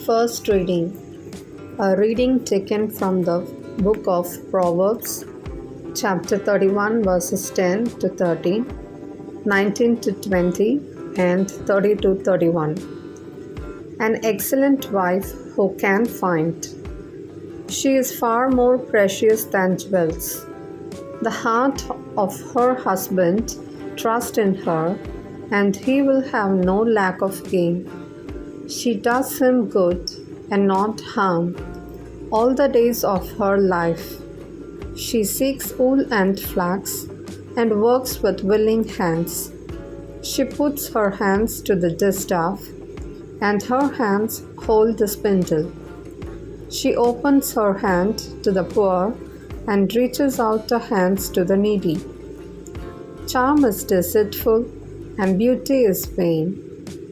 First reading. A reading taken from the book of Proverbs, chapter 31, verses 10 to 30, 19 to 20, and 30 to 31. An excellent wife who can find. She is far more precious than jewels. The heart of her husband trusts in her, and he will have no lack of gain. She does him good and not harm all the days of her life. She seeks wool and flax and works with willing hands. She puts her hands to the distaff, and her hands hold the spindle. She opens her hand to the poor and reaches out her hands to the needy. Charm is deceitful and beauty is vain,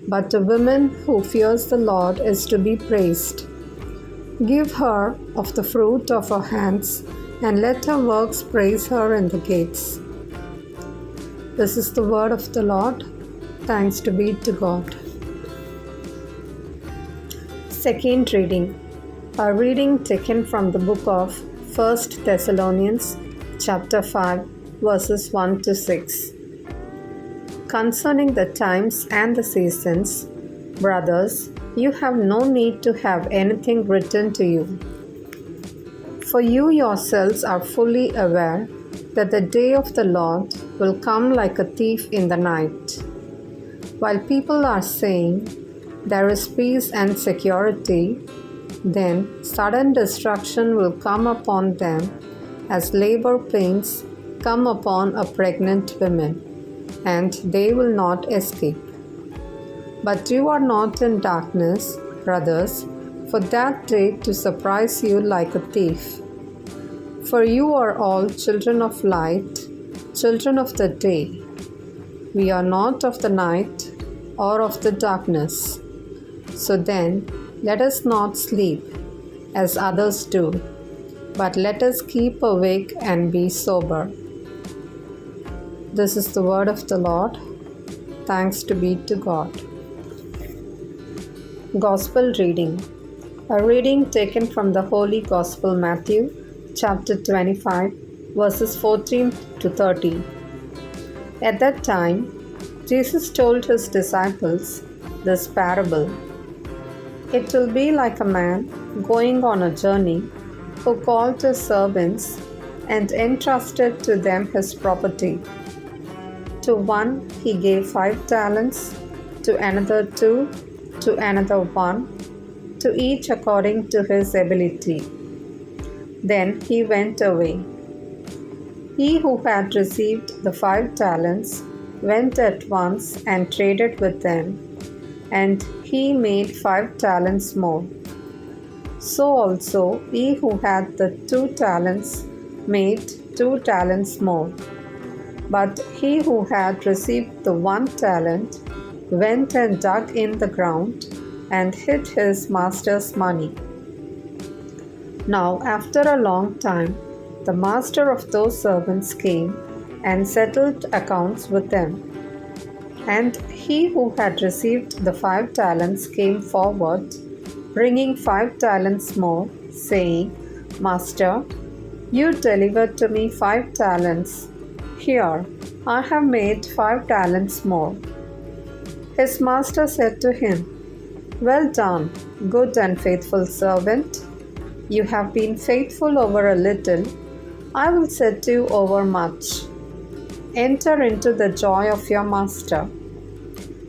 but a woman who fears the Lord is to be praised. Give her of the fruit of her hands, and let her works praise her in the gates. This is the word of the Lord. Thanks be to God. Second reading. A reading taken from the book of 1 Thessalonians, chapter 5, verses 1 to 6. Concerning the times and the seasons, brothers, you have no need to have anything written to you. For you yourselves are fully aware that the day of the Lord will come like a thief in the night. While people are saying, there is peace and security, then sudden destruction will come upon them as labor pains come upon a pregnant woman, and they will not escape. But you are not in darkness, brothers, for that day to surprise you like a thief. For you are all children of light, children of the day. We are not of the night or of the darkness. So then, let us not sleep, as others do, but let us keep awake and be sober. This is the word of the Lord. Thanks be to God. Gospel reading. A reading taken from the Holy Gospel Matthew, chapter 25, verses 14 to 30. At that time, Jesus told his disciples this parable. It will be like a man going on a journey who called his servants and entrusted to them his property. To one he gave 5 talents, to another 2, to another 1, to each according to his ability. Then he went away. He who had received the 5 talents went at once and traded with them, and he made 5 talents more. So also he who had the 2 talents made 2 talents more. But he who had received the 1 talent went and dug in the ground and hid his master's money. Now, after a long time, the master of those servants came and settled accounts with them. And he who had received the 5 talents came forward, bringing 5 talents more, saying, Master, you delivered to me 5 talents. Here, I have made 5 talents more. His master said to him, Well done, good and faithful servant. You have been faithful over a little. I will set you over much. Enter into the joy of your master.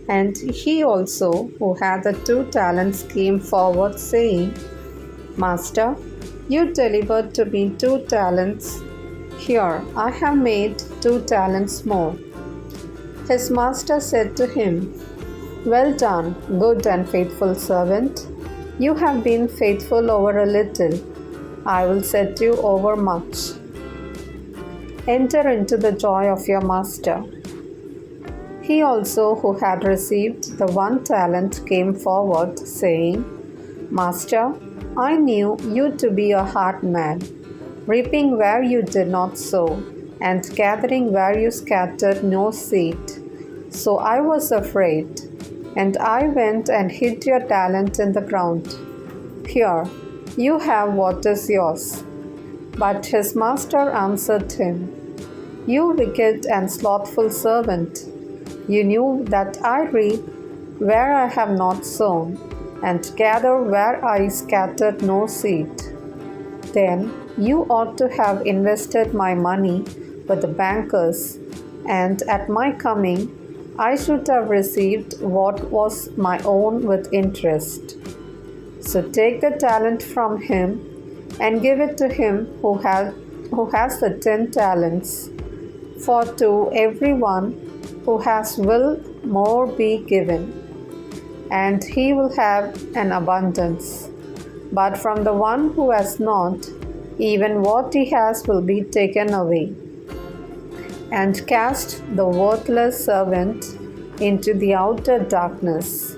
And he also, who had the 2 talents, came forward, saying, Master, you delivered to me 2 talents. Here, I have made 2 talents more. His master said to him, Well done, good and faithful servant. You have been faithful over a little. I will set you over much. Enter into the joy of your master. He also, who had received the 1 talent, came forward, saying, Master, I knew you to be a hard man, reaping where you did not sow, and gathering where you scattered no seed. So I was afraid, and I went and hid your talent in the ground. Here, you have what is yours. But his master answered him, You wicked and slothful servant, you knew that I reap where I have not sown, and gather where I scattered no seed. Then you ought to have invested my money with the bankers, and at my coming I should have received what was my own with interest. So take the talent from him and give it to him who has the 10 talents. For to everyone who has will more be given, and he will have an abundance. But from the one who has not, even what he has will be taken away. And cast the worthless servant into the outer darkness.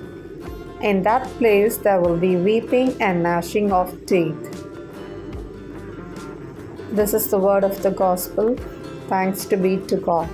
In that place there will be weeping and gnashing of teeth. This is the word of the gospel. Thanks to be to God.